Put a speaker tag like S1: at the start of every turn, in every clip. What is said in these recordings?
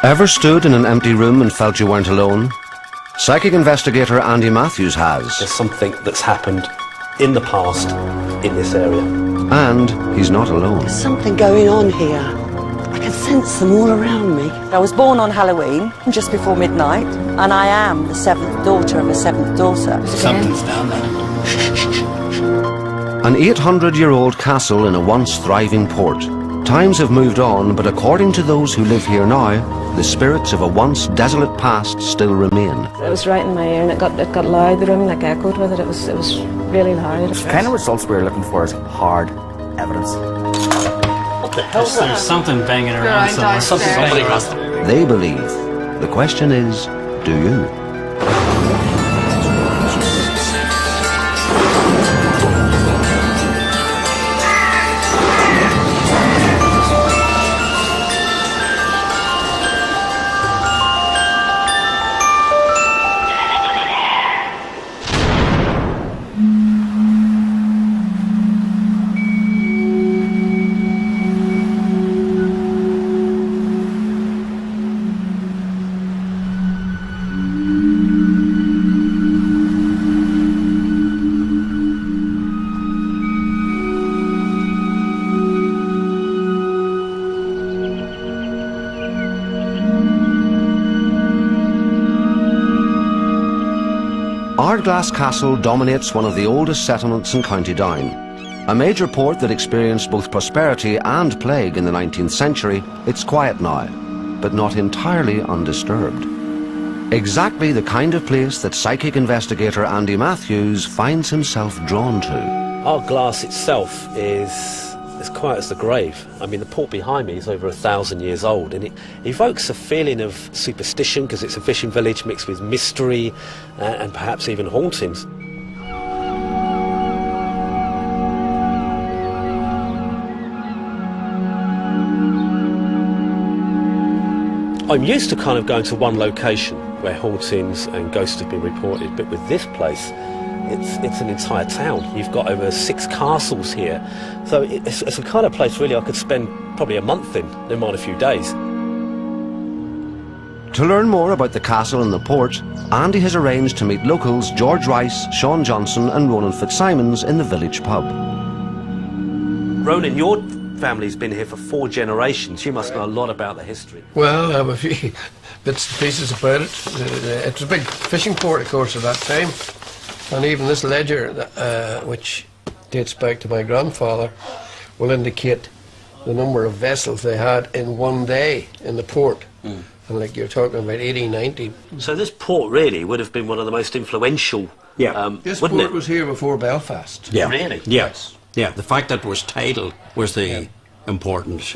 S1: Ever stood in an empty room and felt you weren't alone? Psychic investigator Andy Matthews has.
S2: There's something that's happened in the past in this area.
S1: And he's not alone.
S3: There's something going on here. I can sense them all around me.
S4: I was born on Halloween, just before midnight, and I am the seventh daughter of a seventh daughter.
S5: Something's down there.
S1: An 800-year-old castle in a once thriving port. Times have moved on, but according to those who live here now, the spirits of a once desolate past still remain.
S6: It was right in my ear and it got loud, the room like echoed with it. It was really loud.
S5: The kind of results we were looking for is hard evidence.
S2: What the hell?
S7: There's something banging around somewhere.
S2: Something banging around.
S1: They believe. The question is, do you? Ardglass Castle dominates one of the oldest settlements in County Down. A major port that experienced both prosperity and plague in the 19th century, it's quiet now, but not entirely undisturbed. Exactly the kind of place that psychic investigator Andy Matthews finds himself drawn to.
S2: Ardglass itself is as quiet as the grave. I mean, the port behind me is over 1,000 years old, and it evokes a feeling of superstition because it's a fishing village mixed with mystery and perhaps even hauntings. I'm used to kind of going to one location where hauntings and ghosts have been reported, but with this place, it's an entire town. You've got over 6 castles here. So it's a kind of place really I could spend probably a month in, never mind a few days.
S1: To learn more about the castle and the port, Andy has arranged to meet locals George Rice, Sean Johnson and Ronan Fitzsimons in the village pub.
S2: Ronan, your family's been here for 4 generations. You must know a lot about the history.
S8: Well, I have a few bits and pieces about it. It was a big fishing port, of course, at that time. And even this ledger, which dates back to my grandfather, will indicate the number of vessels they had in one day in the port. And like you're talking about 80, 90.
S2: So this port really would have been one of the most influential,
S8: This
S2: wouldn't
S8: port
S2: it?
S8: was here before Belfast.
S9: Yeah.
S2: Really?
S9: Yes. Yeah, the fact that it was tidal was the importance.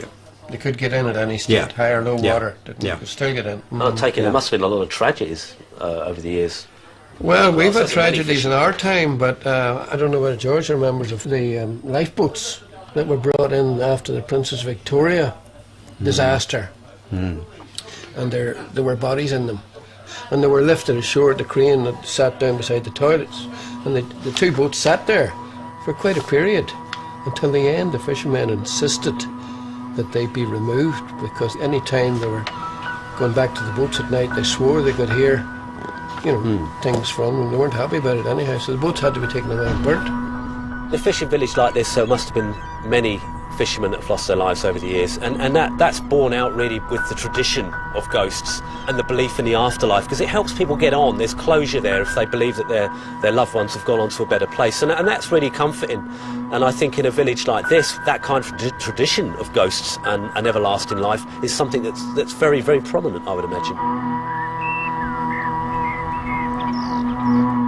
S8: They could get in at any state, high or low water. They could still get in.
S2: I take it there must have been a lot of tragedies over the years.
S8: Well, we've had
S2: Certainly many
S8: tragedies in our time, but I don't know whether George remembers of the lifeboats that were brought in after the Princess Victoria disaster. And there were bodies in them. And they were lifted ashore at the crane that sat down beside the toilets. And the 2 boats sat there for quite a period. Until the end, the fishermen insisted that they be removed, because any time they were going back to the boats at night, they swore they could hear things from them. They weren't happy about it anyhow, so the boats had to be taken away and burnt.
S2: A fishing village like this, so must have been many fishermen that have lost their lives over the years, and that's borne out really with the tradition of ghosts and the belief in the afterlife, because it helps people get on. There's closure there if they believe that their loved ones have gone on to a better place, and that's really comforting. And I think in a village like this, that kind of tradition of ghosts and an everlasting life is something that's very, very prominent, I would imagine.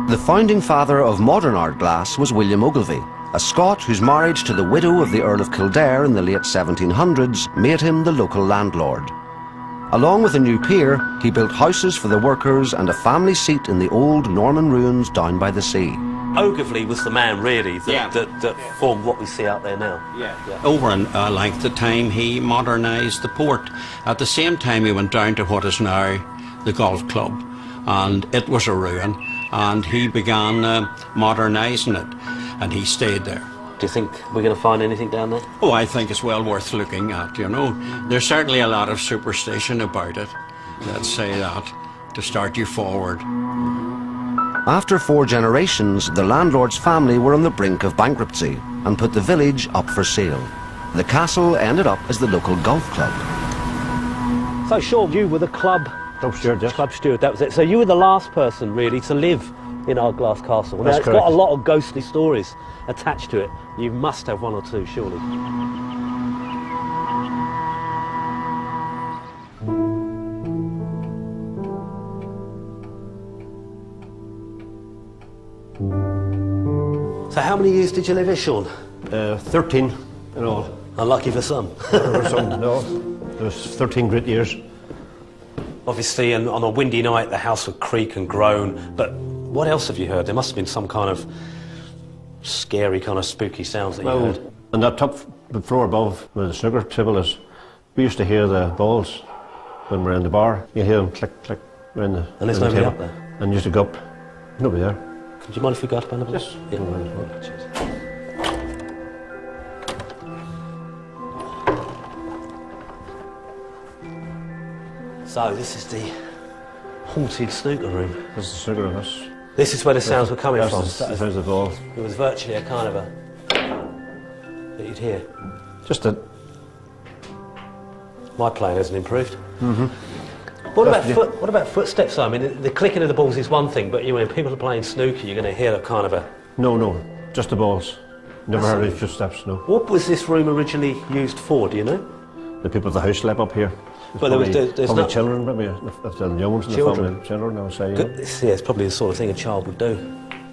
S1: The founding father of modern Ardglass was William Ogilvie, a Scot whose marriage to the widow of the Earl of Kildare in the late 1700s made him the local landlord. Along with a new pier, he built houses for the workers and a family seat in the old Norman ruins down by the sea.
S2: Ogilvie was the man really that formed what we see out there now.
S9: Over a length of time he modernised the port. At the same time he went down to what is now the golf club, and it was a ruin, and he began modernising it, and he stayed there.
S2: Do you think we're going to find anything down there?
S9: Oh, I think it's well worth looking at, There's certainly a lot of superstition about it. let's say that, to start you forward.
S1: After 4 generations, the landlord's family were on the brink of bankruptcy and put the village up for sale. The castle ended up as the local golf club.
S2: So, Sean, you were the club
S10: steward, yes.
S2: Club steward, that was it. So you were the last person, really, to live in Ardglass Castle. Now,
S10: That's
S2: it's
S10: correct.
S2: got a lot of ghostly stories attached to it. You must have one or two, surely. So how many years did you live here, Sean?
S10: 13 in all.
S2: Unlucky for some.
S10: No, there was 13 great years.
S2: Obviously, and on a windy night, the house would creak and groan. But what else have you heard? There must have been some kind of scary, kind of spooky sounds that you heard.
S10: On that top floor above, where the snooker table is, we used to hear the balls when we're in the bar. You hear them click, click around the
S2: And there's
S10: around the
S2: nobody
S10: table.
S2: up there?
S10: And you used to go up. Nobody there.
S2: Do you mind if we go up and have a look?
S10: Yes.
S2: Yeah.
S10: No worries, no.
S2: Cheers. So this is the haunted snooker room.
S10: This is the snooker room.
S2: This is where the sounds were coming from.
S10: That's the ball.
S2: It was virtually a kind of a that you'd hear.
S10: Just a...
S2: My playing hasn't improved. What about footsteps? I mean, the clicking of the balls is one thing, but when people are playing snooker, you're going to hear a kind of a...
S10: No, just the balls. Never heard any footsteps, no.
S2: What was this room originally used for, do you know?
S10: The people of the house slept up here.
S2: But there's
S10: probably
S2: no...
S10: children, maybe, if the young ones in the
S2: Children?
S10: family. Children, I would say,
S2: Good. Yeah, it's probably the sort of thing a child would do.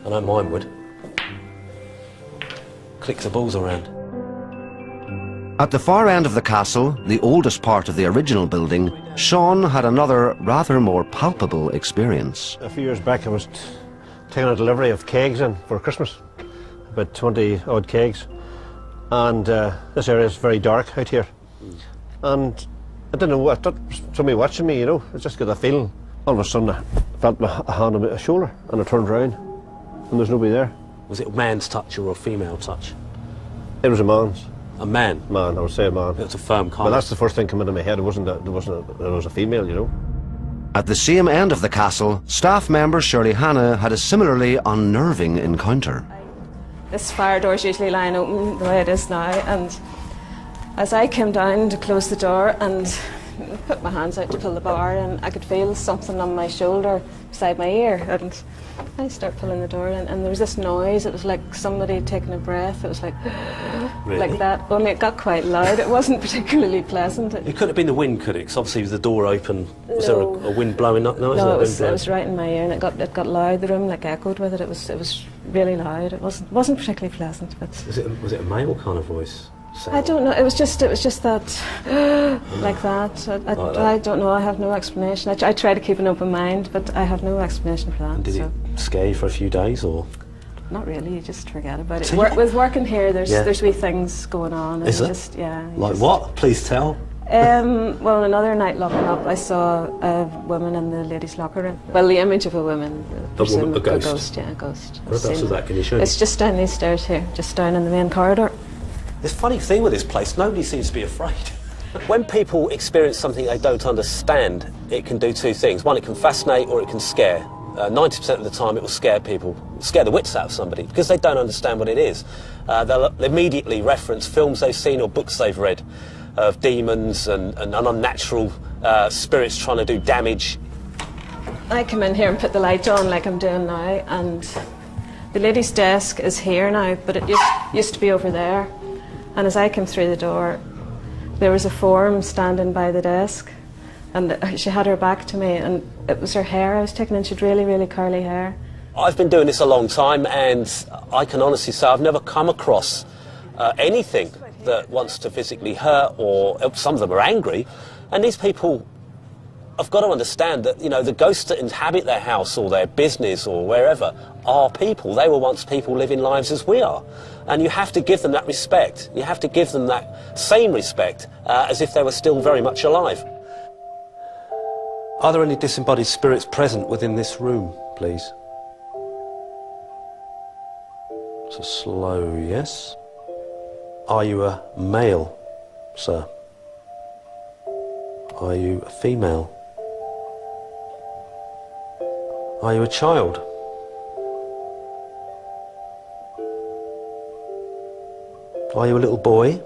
S2: I know mine would. Click the balls around.
S1: At the far end of the castle, the oldest part of the original building, Sean had another, rather more palpable experience.
S10: A few years back I was taking a delivery of kegs in for Christmas, about 20 odd kegs, and this area is very dark out here, and I didn't know, I thought somebody watching me, you know. I just got a feeling. All of a sudden I felt my hand on my shoulder and I turned around and there's nobody there.
S2: Was it a man's touch or a female touch?
S10: It was a man's.
S2: A man?
S10: Man, I would say a man.
S2: It was a firm
S10: But
S2: comment.
S10: that's the first thing coming into my head. It was a female, you know.
S1: At the same end of the castle, staff member Shirley Hannah had a similarly unnerving encounter.
S6: This fire door's usually lying open the way it is now, and as I came down to close the door and put my hands out to pull the bar, and I could feel something on my shoulder beside my ear, and I start pulling the door in, and there was this noise. It was like somebody taking a breath. It was like
S2: Really?
S6: like that, only it got quite loud. It wasn't particularly pleasant.
S2: It couldn't have been the wind, could it? 'Cause obviously with the door open, was
S6: No.
S2: there a wind blowing up? No,
S6: No, it was right in my ear, and it got loud. The room like echoed with it. It was really loud. It wasn't particularly pleasant, but
S2: Was it a male kind of voice? Sound?
S6: I don't know. It was just that like that. I don't know. I have no explanation. I try to keep an open mind, but I have no explanation for that.
S2: And did
S6: so.
S2: it scare you for a few days, or?
S6: Not really. You just forget about it.
S2: So
S6: With working here, there's
S2: Yeah.
S6: there's wee things going on. And
S2: Is
S6: you
S2: there?
S6: Just, yeah. you
S2: Like
S6: just-
S2: what? Please tell.
S6: Well, another night locking up, I saw a woman in the ladies' locker room. Well, the image of a woman.
S2: A ghost?
S6: A ghost, yeah, a ghost. I've
S2: Whereabouts
S6: seen
S2: was that? Can you show me?
S6: It's just down these stairs here, just down in the main corridor.
S2: This funny thing with this place, nobody seems to be afraid. When people experience something they don't understand, it can do two things. One, it can fascinate or it can scare. 90% of the time it will scare people, scare the wits out of somebody, because they don't understand what it is. They'll immediately reference films they've seen or books they've read of demons and unnatural spirits trying to do damage.
S6: I come in here and put the light on like I'm doing now, and the lady's desk is here now, but it used to be over there. And as I came through the door, there was a form standing by the desk, and she had her back to me, and it was her hair I was taking in. She had really, really curly hair.
S2: I've been doing this a long time, and I can honestly say I've never come across anything that wants to physically hurt, or some of them are angry. And these people have got to understand that, you know, the ghosts that inhabit their house or their business or wherever are people. They were once people living lives as we are. And you have to give them that respect. You have to give them that same respect as if they were still very much alive. Are there any disembodied spirits present within this room, please? It's a slow yes. Are you a male, sir? Are you a female? Are you a child? Are you a little boy?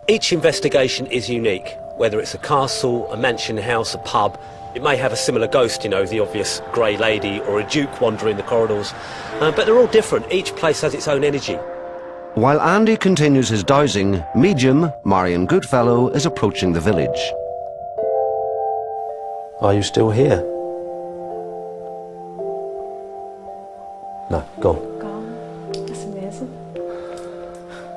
S2: Each investigation is unique, whether it's a castle, a mansion house, a pub. It may have a similar ghost, you know, the obvious grey lady or a duke wandering the corridors, but they're all different. Each place has its own energy.
S1: While Andy continues his dowsing, medium Marion Goodfellow is approaching the village.
S2: Are you still here? No, gone.
S6: Gone. That's amazing.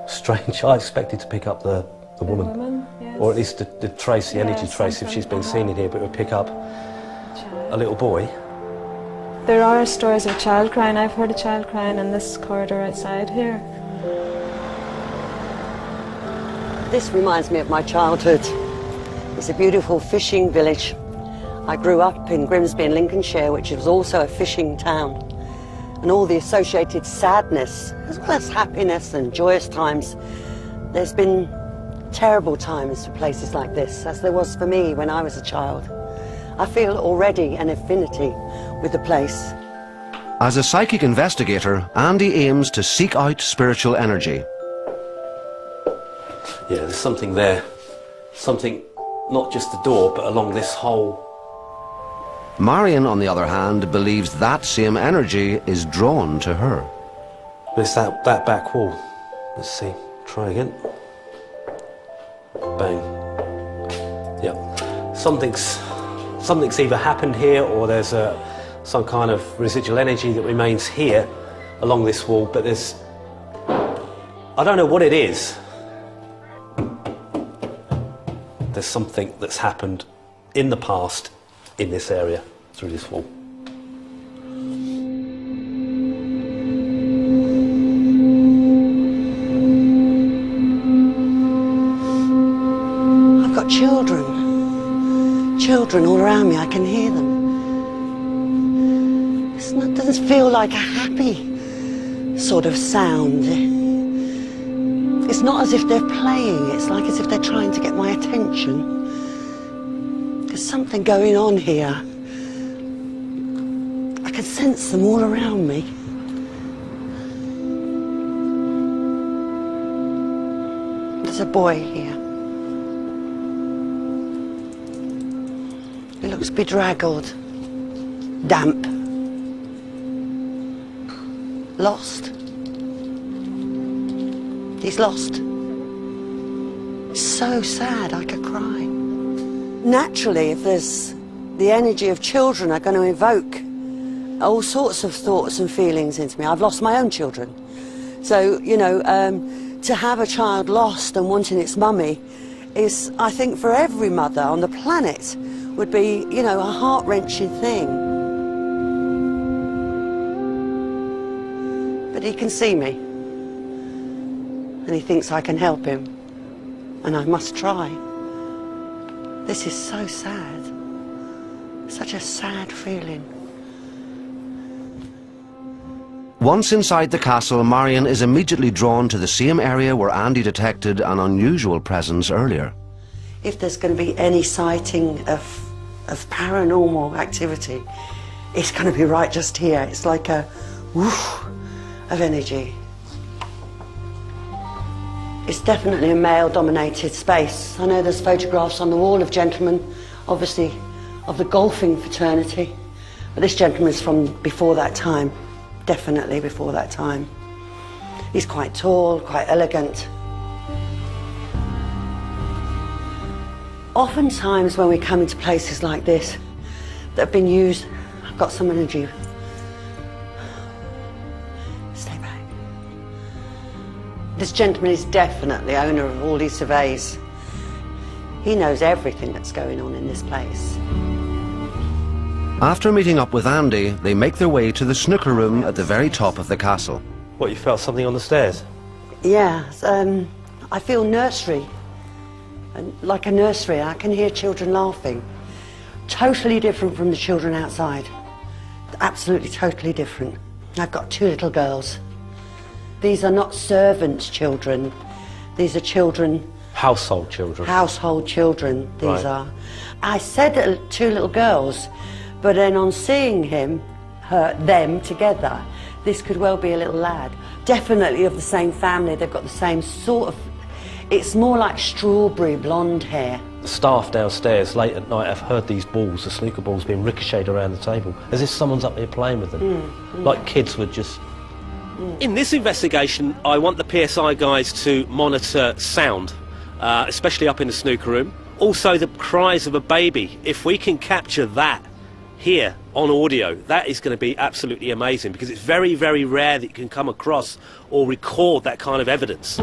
S2: Strange. I expected to pick up the woman.
S6: Yes.
S2: Or at least the trace, the
S6: Yeah,
S2: energy trace, if she's been
S6: something.
S2: seen in here, but we'll pick up a little boy.
S6: There are stories of a child crying. I've heard a child crying in this corridor outside here.
S3: This reminds me of my childhood. It's a beautiful fishing village. I grew up in Grimsby in Lincolnshire, which was also a fishing town. And all the associated sadness, as well as happiness and joyous times. There's been terrible times for places like this, as there was for me when I was a child. I feel already an affinity with the place.
S1: As a psychic investigator, Andy aims to seek out spiritual energy.
S2: Yeah, there's something there. Something, not just the door, but along this whole...
S1: Marion, on the other hand, believes that same energy is drawn to her.
S2: It's that back wall. Let's see. Try again. Bang. Yep. Something's either happened here, or there's some kind of residual energy that remains here along this wall, but there's... I don't know what it is. There's something that's happened in the past in this area through this wall.
S3: I've got children all around me. I can hear them. It doesn't feel like a happy sort of sound. It's not as if they're playing. It's like as if they're trying to get my attention. There's something going on here. I can sense them all around me. There's a boy here. He looks bedraggled, damp, lost. He's lost. So sad I could cry. Naturally, if there's the energy of children are going to evoke all sorts of thoughts and feelings into me. I've lost my own children. So, you know, to have a child lost and wanting its mummy is, I think, for every mother on the planet, would be, you know, a heart-wrenching thing. But he can see me. And he thinks I can help him. And I must try. This is so sad. Such a sad feeling.
S1: Once inside the castle, Marion is immediately drawn to the same area where Andy detected an unusual presence earlier.
S3: If there's going to be any sighting of paranormal activity, it's going to be right just here. It's like a woof of energy. It's definitely a male-dominated space. I know there's photographs on the wall of gentlemen, obviously, of the golfing fraternity. But this gentleman's from before that time, definitely before that time. He's quite tall, quite elegant. Oftentimes when we come into places like this that have been used, I've got some energy. Stay back. This gentleman is definitely owner of all these surveys. He knows everything that's going on in this place.
S1: After meeting up with Andy, they make their way to the snooker room at the very top of the castle.
S2: What, you felt something on the stairs?
S3: Yeah, I feel nursery. Like a nursery. I can hear children laughing. Totally different from the children outside. Absolutely totally different. I've got two little girls. These are not servants' children. These are children
S2: Household children.
S3: Household children, these
S2: Right.
S3: are. I said 2 little girls, but then on seeing them together, this could well be a little lad. Definitely of the same family, they've got the same sort of, it's more like strawberry blonde hair.
S2: The staff downstairs late at night have heard these balls, the snooker balls, being ricocheted around the table, as if someone's up there playing with them, like kids would just... In this investigation, I want the PSI guys to monitor sound, especially up in the snooker room. Also the cries of a baby. If we can capture that here on audio, that is going to be absolutely amazing, because it's very, very rare that you can come across or record that kind of evidence.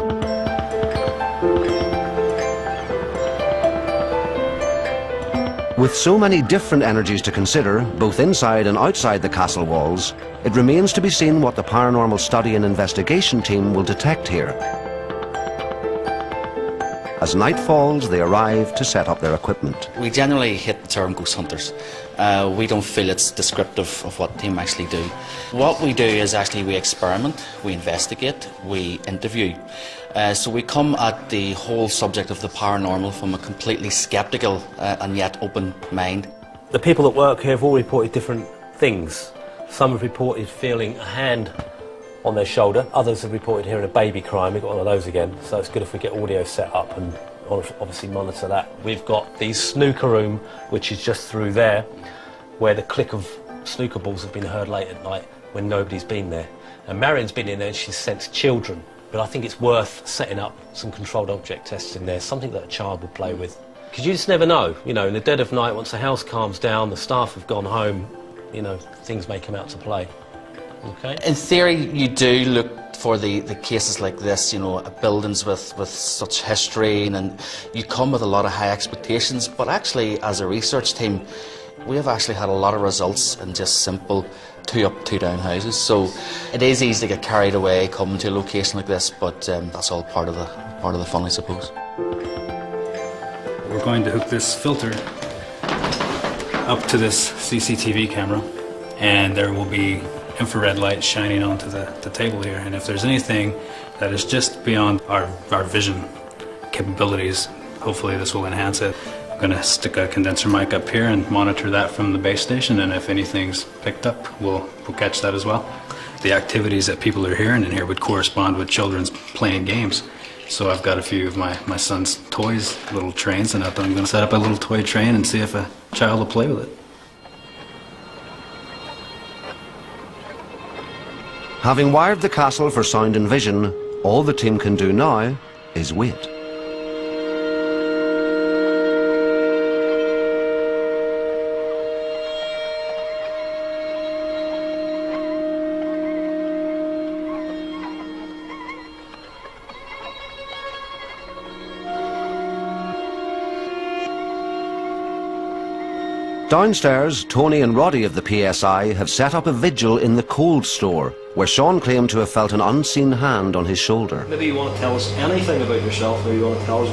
S1: With so many different energies to consider, both inside and outside the castle walls, it remains to be seen what the paranormal study and investigation team will detect here. As night falls, they arrive to set up their equipment.
S5: We generally hate the term ghost hunters. We don't feel it's descriptive of what the team actually do. What we do is actually we experiment, we investigate, we interview. So we come at the whole subject of the paranormal from a completely sceptical and yet open mind.
S2: The people that work here have all reported different things. Some have reported feeling a hand on their shoulder, others have reported hearing a baby crying. We've got one of those again, so it's good if we get audio set up and obviously monitor that. We've got the snooker room, which is just through there, where the click of snooker balls have been heard late at night when nobody's been there. And Marion's been in there and she's sensed children, but I think it's worth setting up some controlled object tests in there, something that a child would play with. Because you just never know, you know, in the dead of night, once the house calms down, the staff have gone home, you know, things may come out to play. Okay.
S5: In theory, you do look for the cases like this, you know, buildings with such history, and you come with a lot of high expectations, but actually, as a research team, we have actually had a lot of results in just simple 2 up, 2 down houses. So it is easy to get carried away coming to a location like this, but that's all part of the fun, I suppose.
S7: We're going to hook this filter up to this CCTV camera, and there will be infrared light shining onto the table here, and if there's anything that is just beyond our vision capabilities, hopefully this will enhance it. I'm going to stick a condenser mic up here and monitor that from the base station, and if anything's picked up, we'll catch that as well. The activities that people are hearing in here would correspond with children's playing games. So I've got a few of my son's toys, little trains, and I'm going to set up a little toy train and see if a child will play with it.
S1: Having wired the castle for sound and vision, all the team can do now is wait. Downstairs, Tony and Roddy of the PSI have set up a vigil in the cold store, where Sean claimed to have felt an unseen hand on his shoulder.
S11: Maybe you want to tell us anything about yourself, or you want to tell us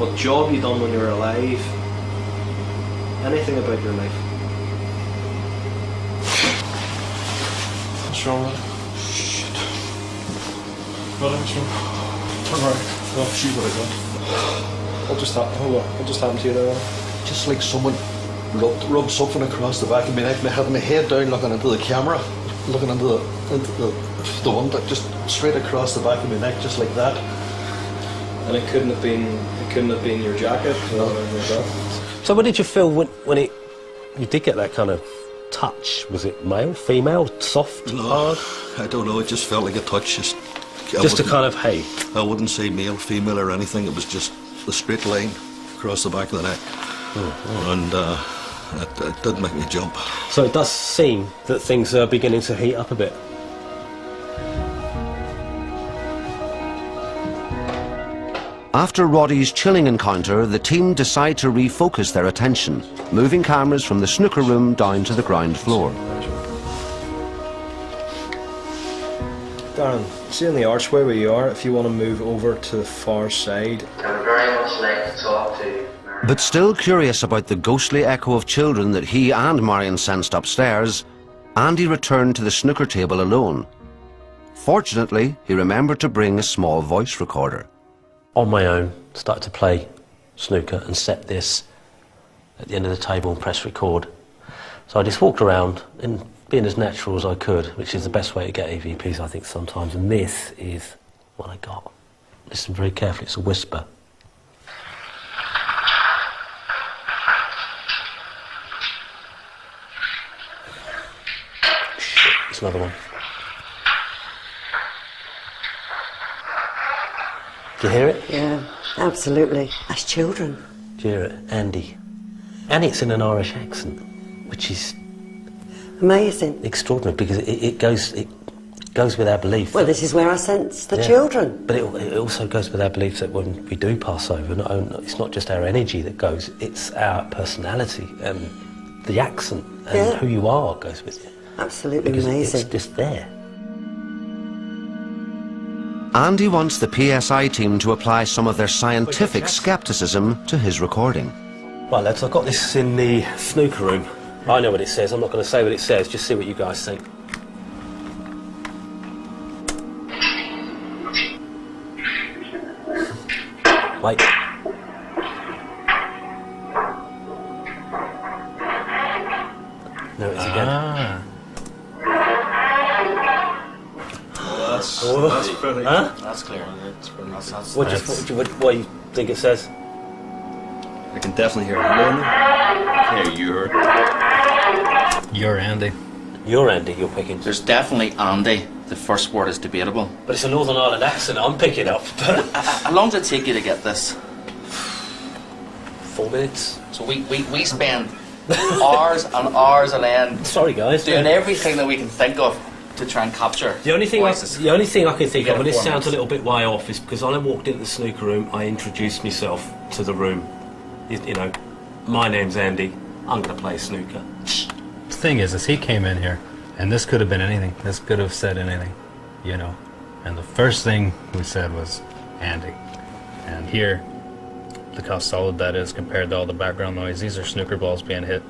S11: what job you done when you were alive, anything about your life.
S12: What's wrong with it? Shit. What's wrong? Turn around. Oh, shoot what I got. What just happened? Hold on. What just happened to you there? Just like someone rubbed something across the back of my neck, and I had my head down looking into the camera, looking into the one that just straight across the back of my neck, just like that.
S11: And it couldn't have been your jacket or anything like that.
S2: So what did you feel when you did get that kind of touch? Was it male, female, soft, hard?
S12: I don't know, it just felt like a touch.
S2: Just a kind of, hey.
S12: I wouldn't say male, female or anything, it was just a straight line across the back of the neck. And it did make me jump.
S2: So it does seem that things are beginning to heat up a bit.
S1: After Roddy's chilling encounter, the team decide to refocus their attention, moving cameras from the snooker room down to the ground floor.
S11: Darren, see in the archway where you are, if you want to move over to the far side.
S13: I would very much like to talk to.
S1: But still curious about the ghostly echo of children that he and Marion sensed upstairs, Andy returned to the snooker table alone. Fortunately, he remembered to bring a small voice recorder.
S2: on my own, started to play snooker and set this at the end of the table and press record. So I just walked around and being as natural as I could, which is the best way to get EVPs, I think, sometimes. And this is what I got. Listen very carefully, it's a whisper. Shit, it's another one. Do you hear it?
S3: Yeah, absolutely. As children.
S2: Do you hear it? Andy. And it's in an Irish accent, which is
S3: amazing.
S2: Extraordinary, because it goes with our belief.
S3: Well, this is where I sense the children.
S2: But it also goes with our belief that when we do pass over, it's not just our energy that goes, it's our personality and the accent and who you are goes with it.
S3: Absolutely
S2: because
S3: amazing.
S2: It's just there.
S1: Andy wants the PSI team to apply some of their scientific skepticism to his recording.
S2: Right, lads, I've got this in the snooker room. I know what it says. I'm not going to say what it says. Just see what you guys think. Wait. There it is again.
S11: That's brilliant.
S2: Huh?
S11: That's clear. That's brilliant.
S2: What do you think it says?
S12: I can definitely hear Lynn.
S7: You're Andy.
S2: You're Andy, you're picking.
S5: There's definitely Andy. The first word is debatable.
S2: But it's a Northern Ireland accent I'm picking up.
S5: How long did it take you to get this?
S2: 4 minutes.
S5: So we spend hours and hours on end.
S2: Sorry, guys.
S5: Doing everything that we can think of to try and capture.
S2: The only thing I can think of, and this sounds a
S5: performance.
S2: little bit way off, is because when I walked into the snooker room, I introduced myself to the room. You know, my name's Andy. I'm going to play snooker.
S7: The thing is he came in here, and this could have been anything. This could have said anything, you know. And the first thing we said was Andy. And here, look how solid that is compared to all the background noise. These are snooker balls being hit.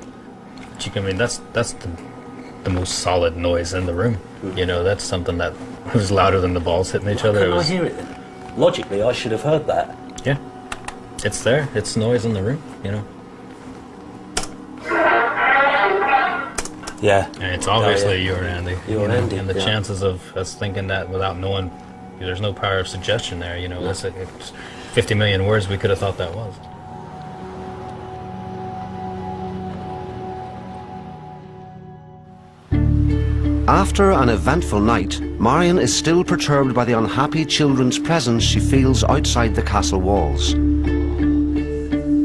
S7: But I mean, that's the most solid noise in the room. You know, that's something that was louder than the balls hitting each other.
S2: Can I hear it then? Logically, I should have heard that.
S7: Yeah. It's there. It's noise in the room, you know.
S2: Yeah.
S7: And it's obviously you're Andy.
S2: You're Andy.
S7: And the chances of us thinking that without knowing, there's no power of suggestion there, you know. No. It's 50 million words we could have thought that was.
S1: After an eventful night, Marion is still perturbed by the unhappy children's presence she feels outside the castle walls.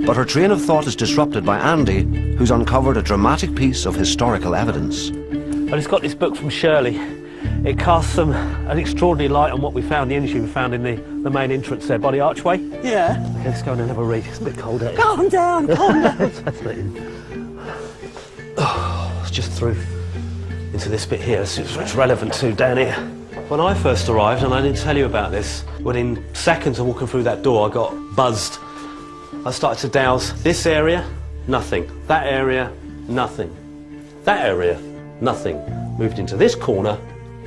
S1: But her train of thought is disrupted by Andy, who's uncovered a dramatic piece of historical evidence.
S2: I just got this book from Shirley. It casts an extraordinary light on what we found, the energy we found in the main entrance there by the archway.
S3: Yeah.
S2: Okay, let's go and have a read. It's a bit cold out here.
S3: Calm down, calm down.
S2: It's just through into this bit here. It's relevant to down here. When I first arrived, and I didn't tell you about this, within seconds of walking through that door, I got buzzed. I started to douse this area, nothing. That area, nothing. That area, nothing. Moved into this corner,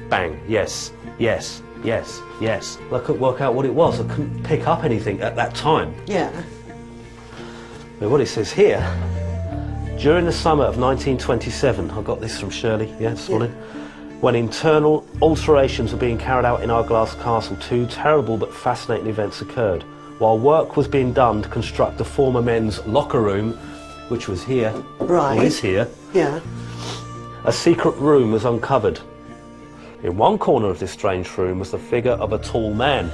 S2: bang, yes, yes, yes, yes. I couldn't work out what it was. I couldn't pick up anything at that time.
S3: Yeah.
S2: But what it says here, during the summer of 1927, I got this from Shirley, this morning, when internal alterations were being carried out in Ardglass Castle, two terrible but fascinating events occurred. While work was being done to construct the former men's locker room, which was here,
S3: Right.
S2: or is here,
S3: Yeah.
S2: a secret room was uncovered. In one corner of this strange room was the figure of a tall man,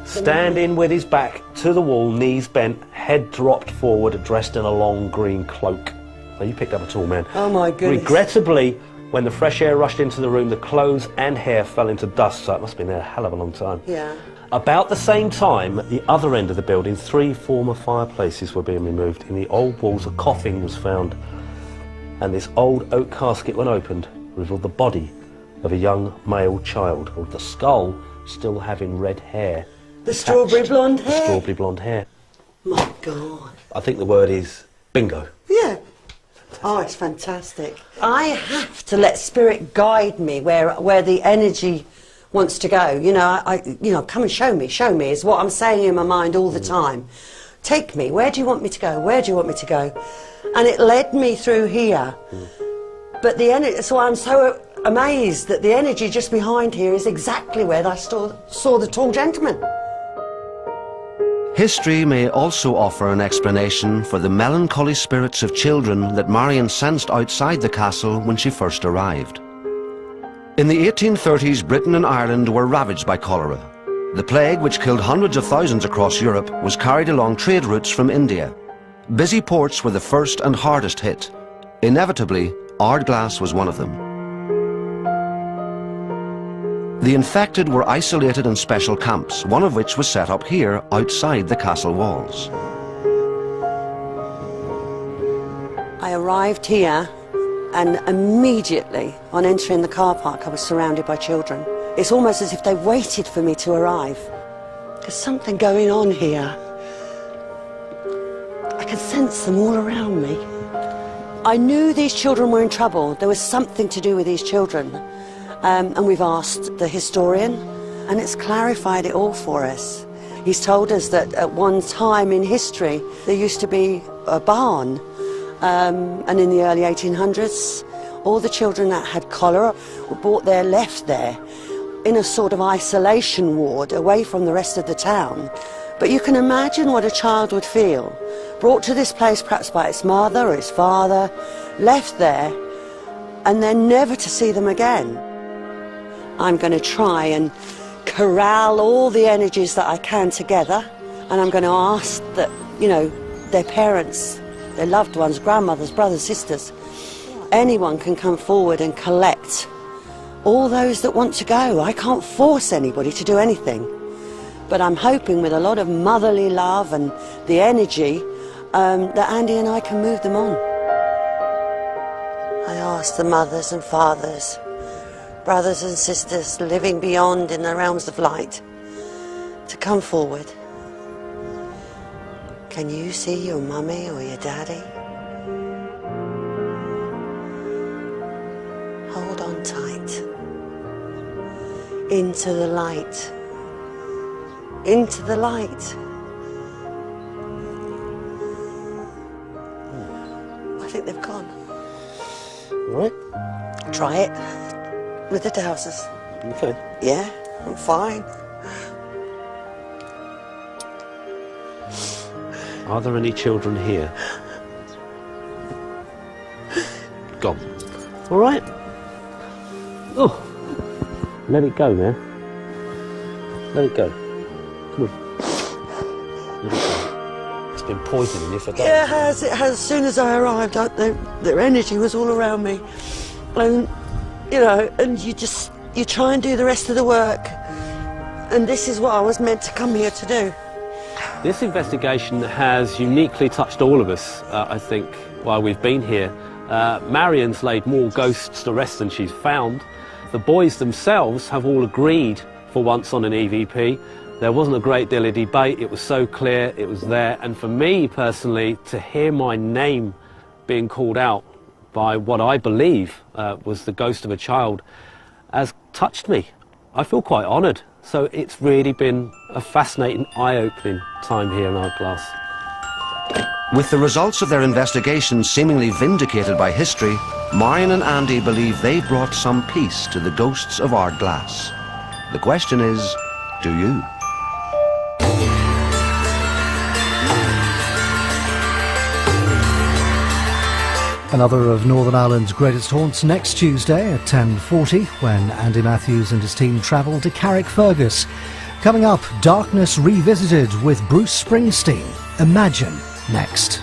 S2: standing with his back to the wall, knees bent, head dropped forward, dressed in a long green cloak. Now you picked up a tall man.
S3: Oh my goodness.
S2: Regrettably, when the fresh air rushed into the room, the clothes and hair fell into dust, so it must have been there a hell of a long time.
S3: Yeah.
S2: About the same time, at the other end of the building, 3 former fireplaces were being removed. In the old walls, a coffin was found, and this old oak casket, when opened, revealed the body of a young male child, with the skull still having red hair.
S3: The strawberry blonde hair.
S2: Strawberry blonde hair.
S3: My God.
S2: I think the word is bingo.
S3: Yeah. Oh, it's fantastic. I have to let spirit guide me where the energy wants to go. You know, come and show me is what I'm saying in my mind all the time. Take me, where do you want me to go? Where do you want me to go? And it led me through here. But the energy, so I'm so amazed that the energy just behind here is exactly where I saw the tall gentleman.
S1: History may also offer an explanation for the melancholy spirits of children that Marion sensed outside the castle when she first arrived. In the 1830s, Britain and Ireland were ravaged by cholera. The plague, which killed hundreds of thousands across Europe, was carried along trade routes from India. Busy ports were the first and hardest hit. Inevitably, Ardglass was one of them. The infected were isolated in special camps, one of which was set up here outside the castle walls.
S3: I arrived here and immediately on entering the car park I was surrounded by children. It's almost as if they waited for me to arrive. There's something going on here. I can sense them all around me. I knew these children were in trouble. There was something to do with these children. And we've asked the historian, and it's clarified it all for us. He's told us that at one time in history, there used to be a barn, and in the early 1800s, all the children that had cholera were brought there, left there, in a sort of isolation ward, away from the rest of the town. But you can imagine what a child would feel, brought to this place perhaps by its mother or its father, left there, and then never to see them again. I'm going to try and corral all the energies that I can together, and I'm going to ask that, you know, their parents, their loved ones, grandmothers, brothers, sisters, anyone can come forward and collect all those that want to go. I can't force anybody to do anything, but I'm hoping with a lot of motherly love and the energy that Andy and I can move them on. I ask the mothers and fathers, brothers and sisters living beyond in the realms of light to come forward. Can you see your mummy or your daddy? Hold on tight. Into the light. Into the light. I think they've gone.
S2: All right.
S3: Try it. With the dowsers.
S2: Okay.
S3: Yeah, I'm fine.
S2: Are there any children here? Gone. All right. Oh, let it go now. Let it go. Come on. Let it go. It's been poisoning if I don't.
S3: Yeah, it has. It has. As soon as I arrived, their energy was all around me, and you know, and you try and do the rest of the work, and this is what I was meant to come here to do.
S2: This investigation has uniquely touched all of us, I think, while we've been here. Marion's laid more ghosts to rest than she's found. The boys themselves have all agreed for once on an EVP. There wasn't a great deal of debate. It was so clear, it was there. And for me personally, to hear my name being called out by what I believe was the ghost of a child has touched me. I feel quite honoured. So it's really been a fascinating, eye-opening time here in Ardglass.
S1: With the results of their investigation seemingly vindicated by history, Marion and Andy believe they brought some peace to the ghosts of Ardglass. The question is, do you?
S14: Another of Northern Ireland's greatest haunts next Tuesday at 10:40 when Andy Matthews and his team travel to Carrickfergus. Coming up, Darkness Revisited with Bruce Springsteen. Imagine next.